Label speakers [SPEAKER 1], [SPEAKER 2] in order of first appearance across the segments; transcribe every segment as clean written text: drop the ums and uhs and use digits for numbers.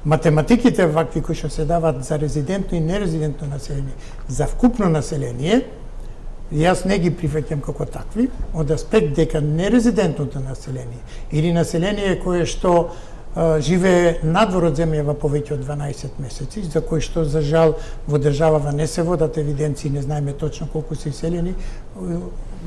[SPEAKER 1] математиките вакви кои што се дават за резидентно и нерезидентно население, за вкупно население, јас не ги прифаќам како такви, од аспект дека нерезидентното население или население кое што живее надвор од земјава повеќе од 12 месеци, за кои што за жал во државава не се водат евиденции, не знаеме точно колку се иселени,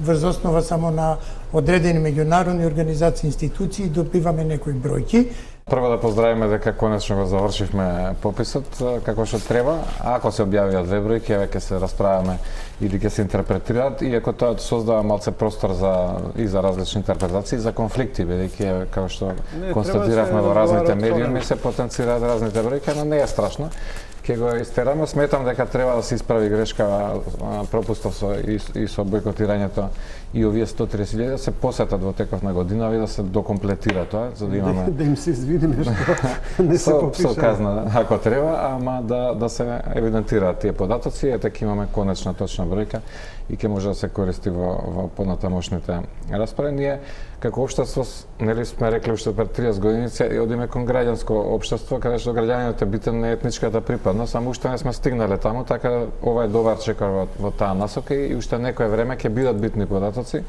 [SPEAKER 1] врз основа само на одредени меѓународни организации, институции, добиваме некои бројки.
[SPEAKER 2] Прво да поздравиме дека конечно го завршивме пописот како што треба. Ако се објавиат две бројки, ќе се расправаме или ќе се интерпретираат, иако тоа создава малце простор за различни интерпретации, за конфликти, бидејќи како што констатиравме во разните медиуми се потенцираат разните бројки, но не е страшно. Ќе го истераме, сметам дека треба да се исправи грешка пропустов и со бойкотирањето и овие 130.000 да се посетат во теков на година и да се докомплетира тоа, за да имаме
[SPEAKER 3] да им се извиниме што не се попиша.
[SPEAKER 2] Со казна ако треба, ама да се евидентираат тие податоци, ете ќе имаме конечна точна бројка и ќе може да се користи во понатамошните расправи. Ние како општество, нели сме рекли уште пред 30 години, одиме кон граѓанско општество, каде што граѓаните битен не етничката припадност, само уште не сме стигнале таму, така ова е добар чекор во таа насока и уште некое време ќе бидат битни податоци,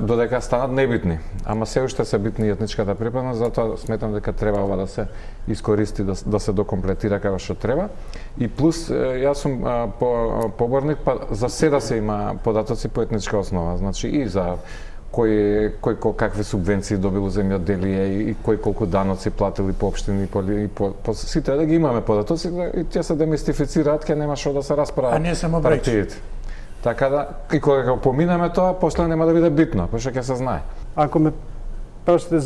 [SPEAKER 2] додека станат небитни. Ама се уште се битни етничката припадност, затоа сметам дека треба ова да се искористи, да се докомплетира како што треба. И плюс, јас сум поборник, па за се да се има податоци по етничка основа, значи и за кој какви субвенции добило земјоделие и кој колку даноци платили по општини и по сите да ги имаме податоци и тие се демистифицираат, ќе нема што да се расправа.
[SPEAKER 1] А не само бројки.
[SPEAKER 2] Така да и кога го поминеме тоа, после нема да биде битно, пошто ќе се знае.
[SPEAKER 3] Ако ме прашате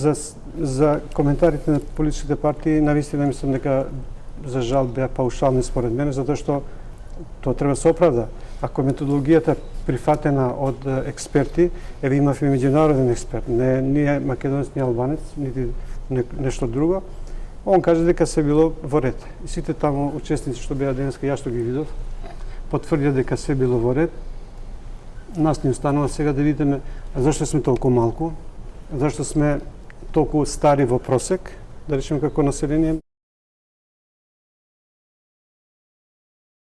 [SPEAKER 3] за коментарите на политичките партии, навистина мислам дека за жал беа паушални според мене, затоа што тоа треба да се оправда. Ако методологијата прифатена од експерти, еве имавме меѓународен експерт, не македонец, не албанец, нити нешто друго, он каже дека се било во ред. И сите таму учесници што беа денеска, јас што ги видов, потврдија дека се било во ред. Нас ни останува сега да видиме зашто сме толку малку, зашто сме толку стари во просек, да речеме како население.